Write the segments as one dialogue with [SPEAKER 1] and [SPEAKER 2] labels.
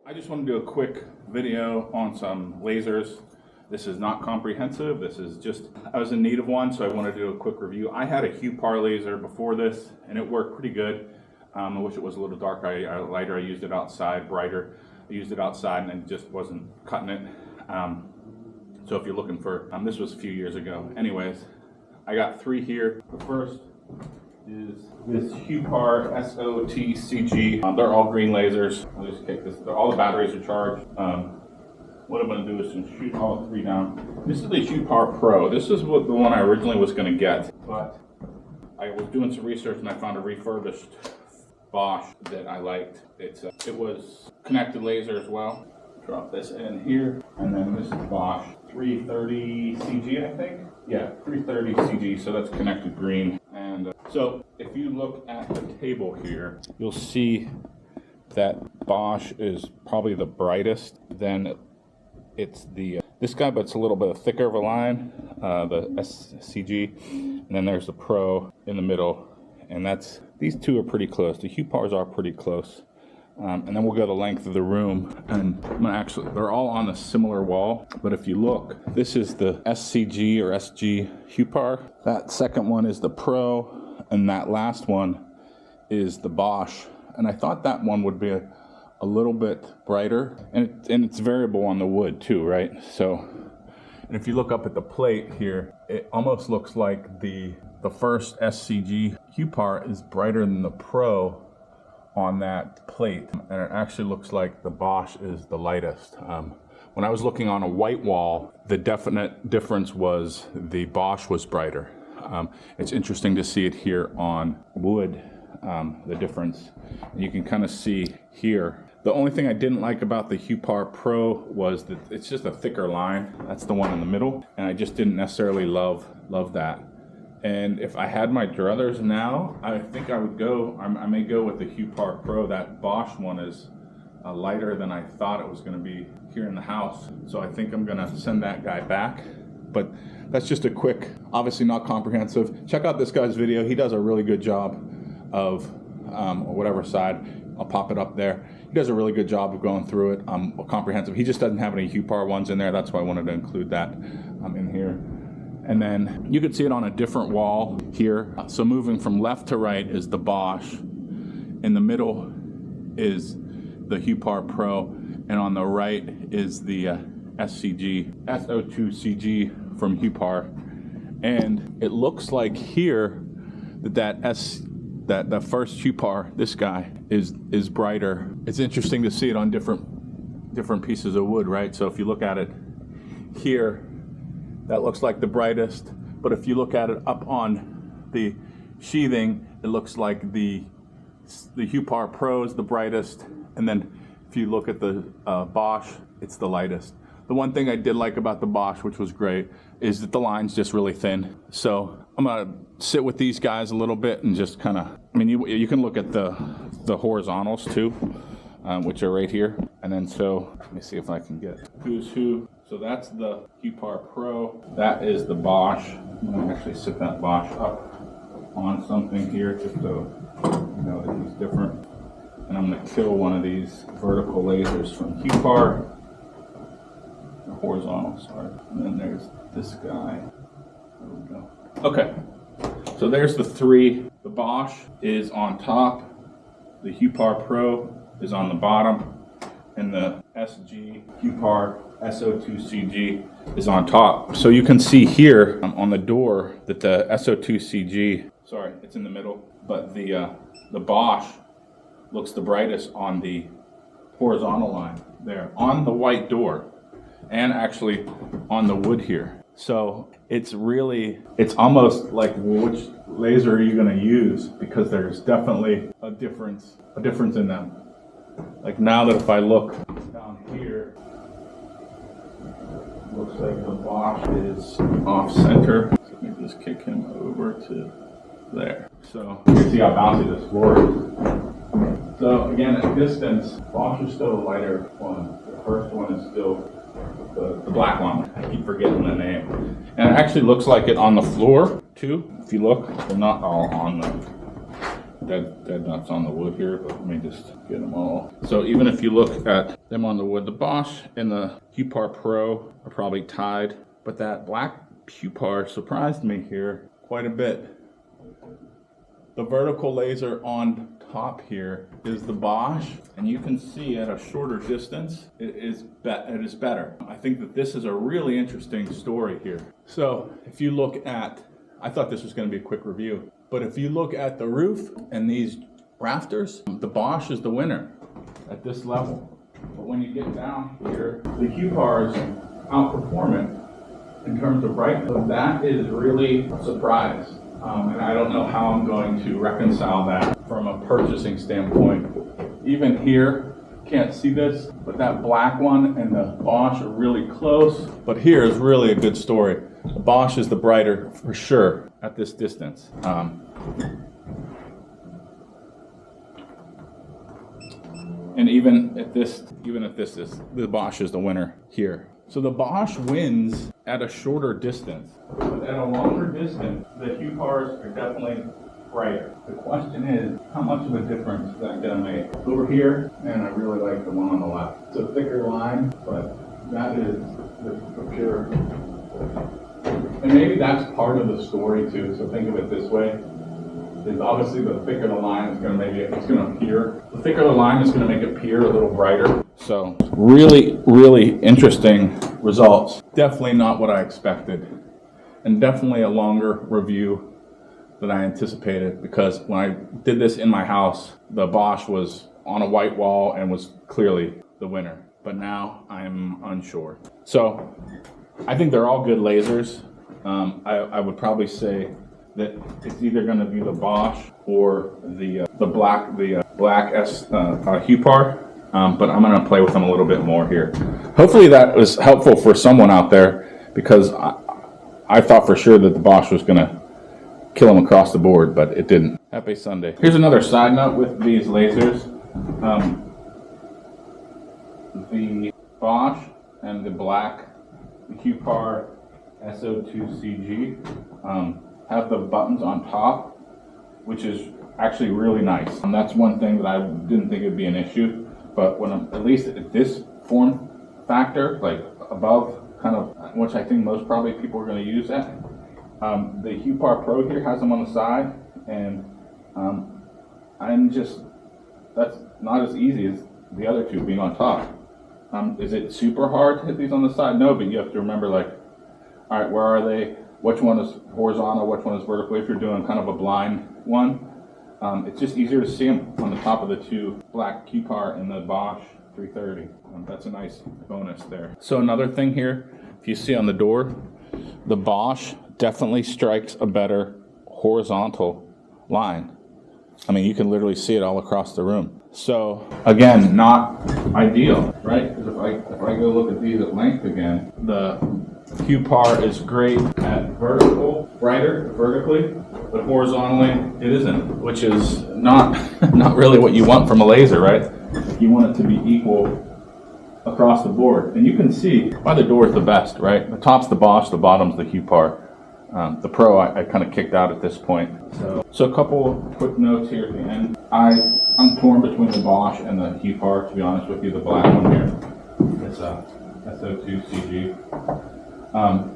[SPEAKER 1] I just want to do a quick video on some lasers. This is not comprehensive. This is just, I was in need of one, so I want to do a quick review. I had a Huepar laser before this, and it worked pretty good. I wish it was a little darker, lighter. I used it outside, brighter. I used it outside, and it just wasn't cutting it. So if you're looking for, this was a few years ago. Anyways, I got three here. The first is this Huepar SOTCG. They're all green lasers. I'll just kick this. All the batteries are charged. What I'm going to do is just shoot all three down. This is the Huepar Pro. This is what the one I originally was going to get, but I was doing some research and I found a refurbished Bosch that I liked. It was connected laser as well. Drop this in here, and then this is Bosch 330 CG, I think. Yeah, 330 CG. So that's connected green. And so if you look at the table here, you'll see that Bosch is probably the brightest. Then it's the this guy, but it's a little bit thicker of a line, the SCG, and then there's the Pro in the middle, and these two are pretty close. The Huepars are pretty close, and then we'll go the length of the room, and they're all on a similar wall. But if you look, this is the SCG or SG Huepar. That second one is the Pro, and that last one is the Bosch. And I thought that one would be a little bit brighter, and it's variable on the wood too, right? So, and if you look up at the plate here, it almost looks like the first SCG Huepar is brighter than the Pro on that plate, and it actually looks like the Bosch is the lightest. When I was looking on a white wall, the definite difference was the Bosch was brighter. It's interesting to see it here on wood, the difference. You can kind of see here. The only thing I didn't like about the Huepar Pro was that it's just a thicker line. That's the one in the middle, and I just didn't necessarily love that. And if I had my druthers now, I think I would go, I may go with the Huepar Pro. That Bosch one is lighter than I thought it was going to be here in the house. So I think I'm going to send that guy back. But that's just a quick, obviously not comprehensive. Check out this guy's video. He does a really good job of, whatever side, I'll pop it up there. He does a really good job of going through it, comprehensive. He just doesn't have any Huepar ones in there. That's why I wanted to include that in here. And then you can see it on a different wall here. So moving from left to right is the Bosch. In the middle is the Huepar Pro. And on the right is the SCG, SO2CG from Huepar. And it looks like here that the first Huepar, this guy, is brighter. It's interesting to see it on different pieces of wood, right? So if you look at it here, that looks like the brightest, but if you look at it up on the sheathing, it looks like the Huepar Pro is the brightest, and then if you look at the Bosch, it's the lightest. The one thing I did like about the Bosch, which was great, is that the line's just really thin. So I'm gonna sit with these guys a little bit and just kind of, you can look at the horizontals too, which are right here. And then so, let me see if I can get who's who. So that's the Huepar Pro. That is the Bosch. I'm gonna actually sit that Bosch up on something here just so you know that he's different. And I'm gonna kill one of these vertical lasers from Huepar. Horizontal, sorry. And then there's this guy. There we go. Okay, so there's the three. The Bosch is on top, the Huepar Pro is on the bottom, and the SG Huepar SO2CG is on top. So you can see here on the door that the SO2CG, sorry, it's in the middle, but the Bosch looks the brightest on the horizontal line there, on the white door, and actually on the wood here. So it's almost like which laser are you going to use, because there's definitely a difference in them. Like now that if I look down here, looks like the Bosch is off center. So let me just kick him over to there. So you can see how bouncy this floor is. So again, at distance, Bosch is still a lighter one. The first one is still the black one. I keep forgetting the name. And it actually looks like it on the floor too. If you look, they're not all on dead nuts on the wood here, but let me just get them all. So even if you look at them on the wood, the Bosch and the Huepar Pro are probably tied, but that black Huepar surprised me here quite a bit. The vertical laser on top here is the Bosch, and you can see at a shorter distance it is better. I think that this is a really interesting story here. So if you look at, I thought this was going to be a quick review, but if you look at the roof and these rafters, the Bosch is the winner at this level. But when you get down here, the Huepars outperform it in terms of brightness. So that is really a surprise. And I don't know how I'm going to reconcile that from a purchasing standpoint. Even here, can't see this, but that black one and the Bosch are really close. But here is really a good story. The Bosch is the brighter for sure at this distance. And even at this is, the Bosch is the winner here. So the Bosch wins at a shorter distance, but at a longer distance, the Huepars are definitely brighter. The question is, how much of a difference is that going to make? Over here, and I really like the one on the left. It's a thicker line, but that is the pure. And maybe that's part of the story too. So think of it this way: is obviously the thicker the line is going to make it, it's going to appear. The thicker the line is going to make it appear a little brighter. So really, really interesting results. Definitely not what I expected, and definitely a longer review than I anticipated, because when I did this in my house, the Bosch was on a white wall and was clearly the winner. But now I'm unsure. So I think they're all good lasers. I would probably say that it's either going to be the Bosch or the black Huepar. But I'm going to play with them a little bit more here. Hopefully that was helpful for someone out there, because I thought for sure that the Bosch was going to kill them across the board, but it didn't. Happy Sunday. Here's another side note with these lasers. The Bosch and the black Huepar SO2CG have the buttons on top, which is actually really nice. And that's one thing that I didn't think would be an issue. But when I'm, at least at this form factor, like above kind of, which I think most probably people are going to use that, the Huepar Pro here has them on the side, and that's not as easy as the other two being on top. Is it super hard to hit these on the side? No, but you have to remember, like, all right, where are they? Which one is horizontal? Which one is vertical? If you're doing kind of a blind one, it's just easier to see them on the top of the two black Huepar and the Bosch 330. That's a nice bonus there. So another thing here, if you see on the door, the Bosch definitely strikes a better horizontal line. I mean, you can literally see it all across the room. So again, not ideal, right? Because if I go look at these at length again, the Huepar is great at brighter vertically, but horizontally it isn't, which is not really what you want from a laser, right? You want it to be equal across the board. And you can see why the door is the best, right? The top's the Bosch, the bottom's the Huepar. The Pro I kind of kicked out at this point. So a couple quick notes here at the end. I'm torn between the Bosch and the Huepar, to be honest with you. The black one here, it's a SO2CG.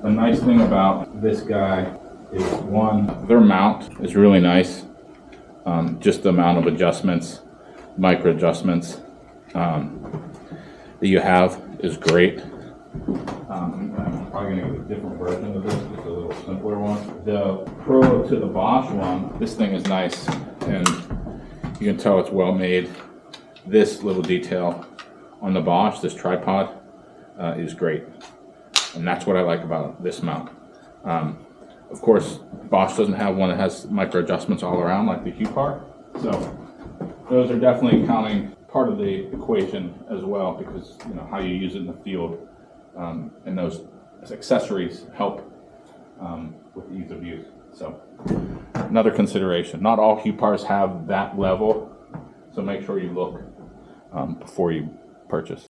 [SPEAKER 1] The nice thing about this guy is, one, their mount is really nice. Just the amount of adjustments, micro adjustments that you have is great. I'm probably going to get a different version of this, just a little simpler one. The Pro to the Bosch one, this thing is nice, and you can tell it's well made. This little detail on the Bosch, this tripod, is great. And that's what I like about this mount. Of course, Bosch doesn't have one that has micro adjustments all around like the Huepar. So those are definitely counting part of the equation as well, because you know how you use it in the field, and those accessories help with ease of use. So another consideration. Not all Huepars have that level, so make sure you look before you purchase.